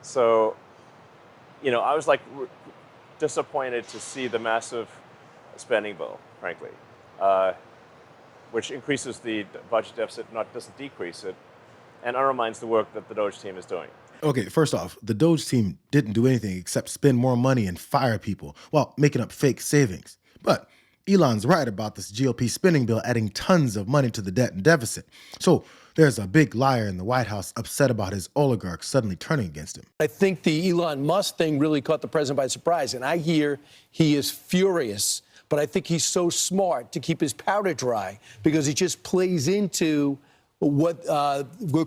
So, I was like disappointed to see the massive spending bill, frankly, which increases the budget deficit, doesn't decrease it, and undermines the work that the Doge team is doing. Okay, first off, the Doge team didn't do anything except spend more money and fire people while making up fake savings. But Elon's right about this GOP spending bill adding tons of money to the debt and deficit. So there's a big liar in the White House upset about his oligarchs suddenly turning against him. I think the Elon Musk thing really caught the president by surprise, and I hear he is furious. But I think he's so smart to keep his powder dry because he just plays into what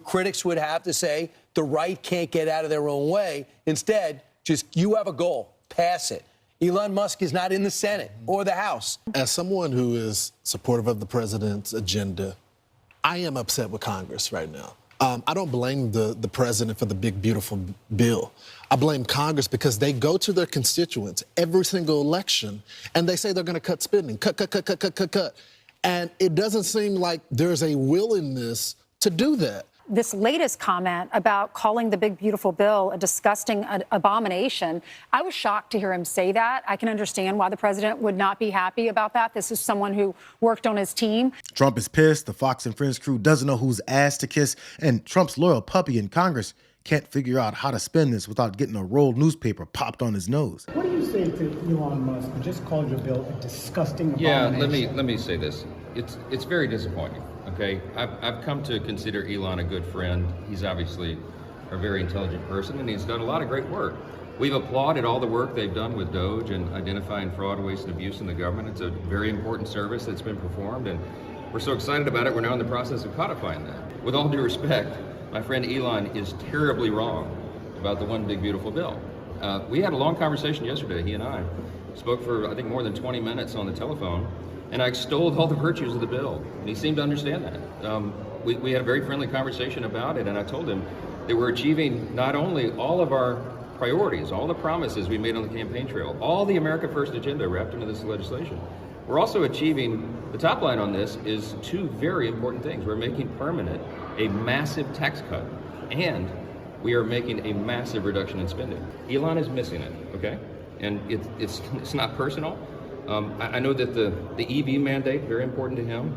critics would have to say. The right can't get out of their own way. Instead, just you have a goal, pass it. Elon Musk is not in the Senate or the House. As someone who is supportive of the president's agenda, I am upset with Congress right now. I don't blame the president for the big, beautiful bill. I blame Congress because they go to their constituents every single election and they say they're going to cut spending, cut. And it doesn't seem like there's a willingness to do that. This latest comment about calling the big, beautiful bill a disgusting abomination, I was shocked to hear him say that. I can understand why the president would not be happy about that. This is someone who worked on his team. Trump is pissed, the Fox and Friends crew doesn't know whose ass to kiss, and Trump's loyal puppy in Congress can't figure out how to spend this without getting a rolled newspaper popped on his nose. What do you say to Elon Musk, who just called your bill a disgusting abomination? Yeah, let me say this. It's very disappointing. Okay, I've come to consider Elon a good friend. He's obviously a very intelligent person, and he's done a lot of great work. We've applauded all the work they've done with Doge and identifying fraud, waste, and abuse in the government. It's a very important service that's been performed, and we're so excited about it. We're now in the process of codifying that. With all due respect, my friend Elon is terribly wrong about the one big beautiful bill. We had a long conversation yesterday. He and I spoke for, I think, more than 20 minutes on the telephone. And I extolled all the virtues of the bill, and he seemed to understand that. We had a very friendly conversation about it, and I told him that we're achieving not only all of our priorities, all the promises we made on the campaign trail, all the America First agenda wrapped into this legislation. We're also achieving, the top line on this is two very important things. We're making permanent a massive tax cut, and we are making a massive reduction in spending. Elon is missing it, okay? And it's not personal. I know that the EV mandate, very important to him,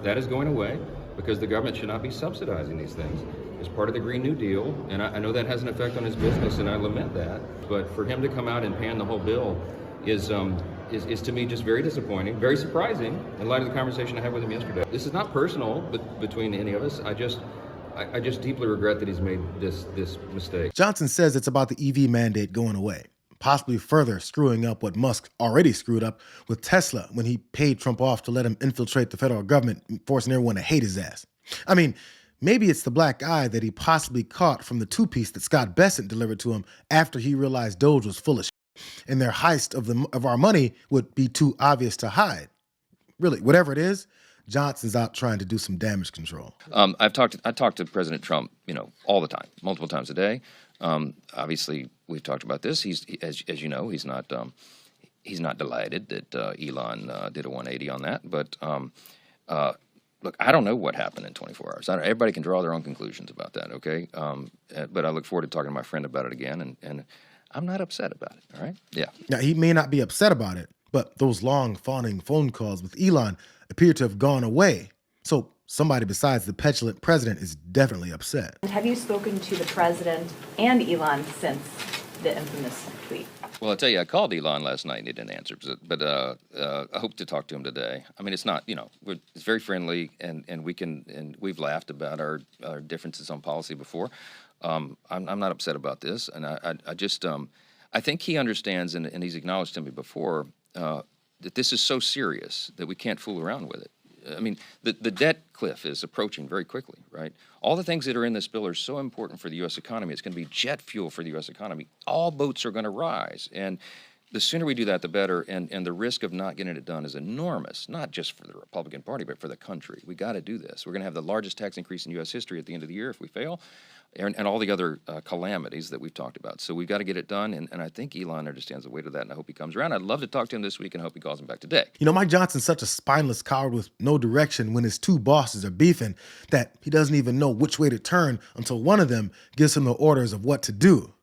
that is going away because the government should not be subsidizing these things as part of the Green New Deal. And I know that has an effect on his business, and I lament that. But for him to come out and pan the whole bill is to me just very disappointing, very surprising in light of the conversation I had with him yesterday. This is not personal between any of us. I just deeply regret that he's made this mistake. Johnson says it's about the EV mandate going away, possibly further screwing up what Musk already screwed up with Tesla when he paid Trump off to let him infiltrate the federal government, forcing everyone to hate his ass. I mean, maybe it's the black eye that he possibly caught from the two-piece that Scott Bessent delivered to him after he realized Doge was full of shit, and their heist of our money would be too obvious to hide. Really, whatever it is, Johnson's out trying to do some damage control. I talk to President Trump, all the time, multiple times a day. Obviously, we've talked about this. As you know, he's not delighted that Elon did a 180 on that. But look, I don't know what happened in 24 hours. Everybody can draw their own conclusions about that. Okay, but I look forward to talking to my friend about it again, and I'm not upset about it. All right, yeah. Now he may not be upset about it, but those long, fawning phone calls with Elon appear to have gone away. So somebody besides the petulant president is definitely upset. Have you spoken to the president and Elon since the infamous tweet? Well, I'll tell you, I called Elon last night and he didn't answer, but I hope to talk to him today. I mean, it's not, it's very friendly, and we've laughed about our differences on policy before. I'm not upset about this, and I think he understands, and he's acknowledged to me before, that this is so serious that we can't fool around with it. I mean, the debt cliff is approaching very quickly, right? All the things that are in this bill are so important for the U.S. economy. It's going to be jet fuel for the U.S. economy. All boats are going to rise. And the sooner we do that, the better. And the risk of not getting it done is enormous, not just for the Republican Party, but for the country. We got to do this. We're going to have the largest tax increase in U.S. history at the end of the year if we fail, and all the other calamities that we've talked about. So we've got to get it done, and I think Elon understands the weight of that, and I hope he comes around. I'd love to talk to him this week and hope he calls him back today. Mike Johnson's such a spineless coward with no direction when his two bosses are beefing that he doesn't even know which way to turn until one of them gives him the orders of what to do.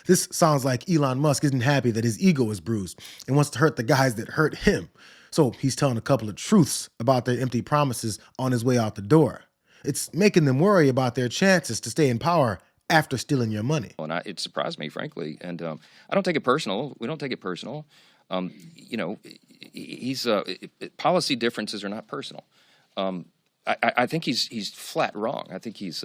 This sounds like Elon Musk isn't happy that his ego is bruised and wants to hurt the guys that hurt him. So he's telling a couple of truths about their empty promises on his way out the door. It's making them worry about their chances to stay in power after stealing your money. And it surprised me, frankly, and I don't take it personal. We don't take it personal. Policy differences are not personal. I think he's flat wrong. I think he's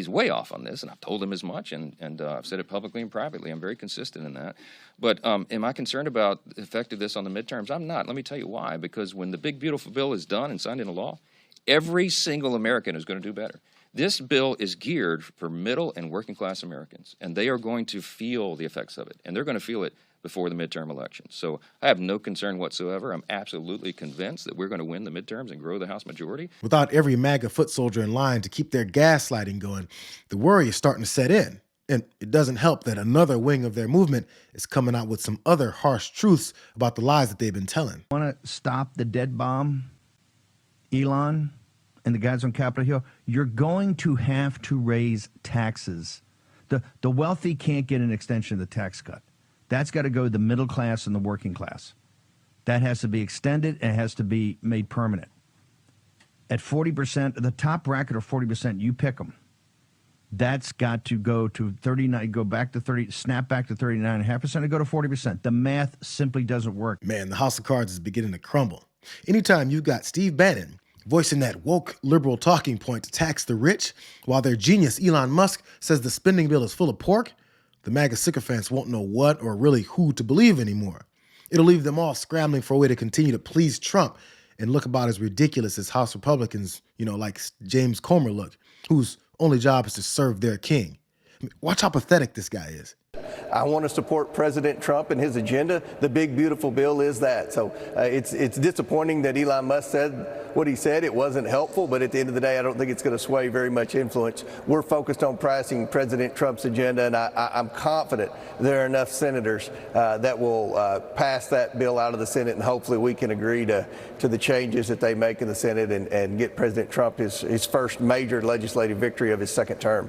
way off on this, and I've told him as much, and I've said it publicly and privately. I'm very consistent in that. But am I concerned about the effect of this on the midterms? I'm not. Let me tell you why. Because when the big, beautiful bill is done and signed into law, every single American is going to do better. This bill is geared for middle and working class Americans, and they are going to feel the effects of it, and they're going to feel it before the midterm elections. So I have no concern whatsoever. I'm absolutely convinced that we're going to win the midterms and grow the House majority. Without every MAGA foot soldier in line to keep their gaslighting going, the worry is starting to set in. And it doesn't help that another wing of their movement is coming out with some other harsh truths about the lies that they've been telling. Want to stop the dead bomb, Elon, and the guys on Capitol Hill? You're going to have to raise taxes. The wealthy can't get an extension of the tax cut. That's got to go to the middle class and the working class. That has to be extended and it has to be made permanent. At 40%, the top bracket are 40%, you pick them. That's got to go to 39, go back to 30, snap back to 39.5% and go to 40%. The math simply doesn't work. Man, the house of cards is beginning to crumble. Anytime you've got Steve Bannon voicing that woke liberal talking point to tax the rich, while their genius Elon Musk says the spending bill is full of pork, the MAGA sycophants won't know what or really who to believe anymore. It'll leave them all scrambling for a way to continue to please Trump and look about as ridiculous as House Republicans, like James Comer look, whose only job is to serve their king. I mean, watch how pathetic this guy is. I want to support President Trump and his agenda. The big, beautiful bill is that. So it's disappointing that Elon Musk said what he said. It wasn't helpful, but at the end of the day, I don't think it's going to sway very much influence. We're focused on passing President Trump's agenda, and I'm confident there are enough senators that will pass that bill out of the Senate, and hopefully we can agree to the changes that they make in the Senate and get President Trump his first major legislative victory of his second term.